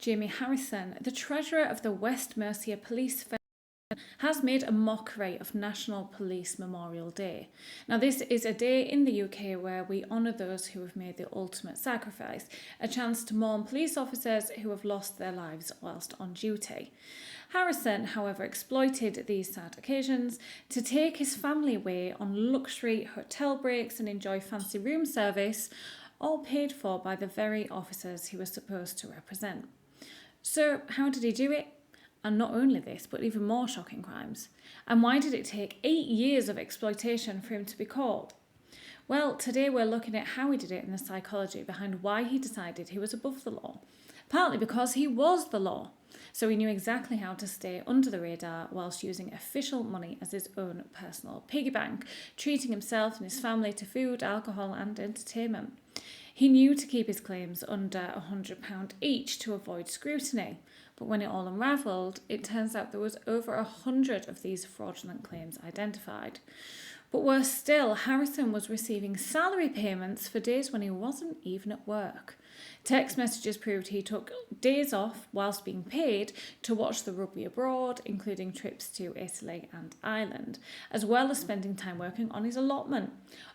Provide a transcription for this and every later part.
Jamie Harrison, the treasurer of the West Mercia Police Federation, has made a mockery of National Police Memorial Day. Now, this is a day in the UK where we honour those who have made the ultimate sacrifice, a chance to mourn police officers who have lost their lives whilst on duty. Harrison, however, exploited these sad occasions to take his family away on luxury hotel breaks and enjoy fancy room service, all paid for by the very officers he was supposed to represent. So, how did he do it? And not only this, but even more shocking crimes. And why did it take 8 years of exploitation for him to be caught? Well, today we're looking at how he did it and the psychology behind why he decided he was above the law. Partly because he was the law, so he knew exactly how to stay under the radar whilst using official money as his own personal piggy bank, treating himself and his family to food, alcohol and entertainment. He knew to keep his claims under £100 each to avoid scrutiny. But when it all unravelled, it turns out there was over 100 of these fraudulent claims identified. But worse still, Harrison was receiving salary payments for days when he wasn't even at work. Text messages proved he took days off whilst being paid to watch the rugby abroad, including trips to Italy and Ireland, as well as spending time working on his allotment,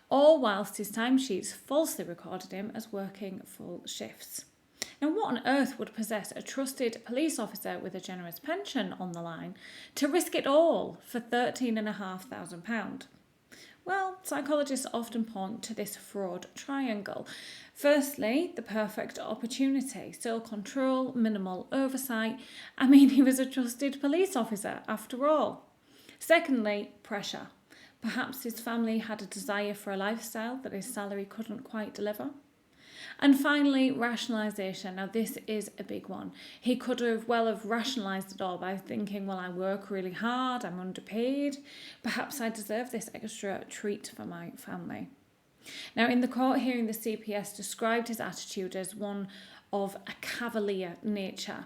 all whilst his timesheets falsely recorded him as working full shifts. Now, what on earth would possess a trusted police officer with a generous pension on the line to risk it all for £13,500? Well, psychologists often point to this fraud triangle. Firstly, the perfect opportunity, so control, minimal oversight. I mean, he was a trusted police officer after all. Secondly, pressure. Perhaps his family had a desire for a lifestyle that his salary couldn't quite deliver. And finally, rationalisation. Now, this is a big one. He could have rationalised it all by thinking, well, I work really hard, I'm underpaid, perhaps I deserve this extra treat for my family. Now, in the court hearing, the CPS described his attitude as one of a cavalier nature.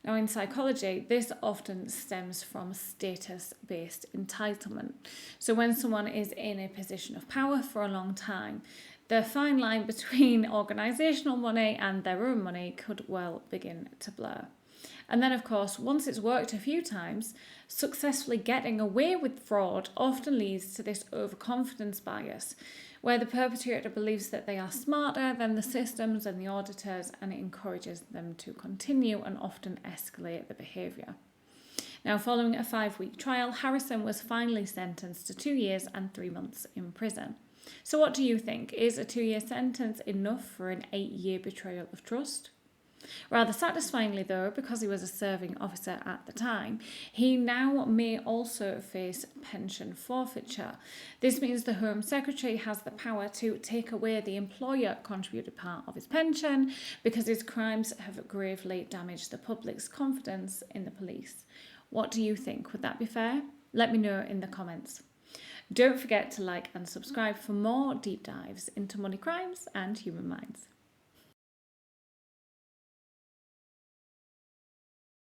Now, in psychology, this often stems from status-based entitlement. So when someone is in a position of power for a long time, the fine line between organisational money and their own money could well begin to blur. And then, of course, once it's worked a few times, successfully getting away with fraud often leads to this overconfidence bias, where the perpetrator believes that they are smarter than the systems and the auditors, and it encourages them to continue and often escalate the behaviour. Now, following a 5-week trial, Harrison was finally sentenced to 2 years and 3 months in prison. So what do you think? Is a 2-year sentence enough for an 8-year betrayal of trust? Rather satisfyingly though, because he was a serving officer at the time, he now may also face pension forfeiture. This means the Home Secretary has the power to take away the employer contributed part of his pension because his crimes have gravely damaged the public's confidence in the police. What do you think? Would that be fair? Let me know in the comments. Don't forget to like and subscribe for more deep dives into money crimes and human minds.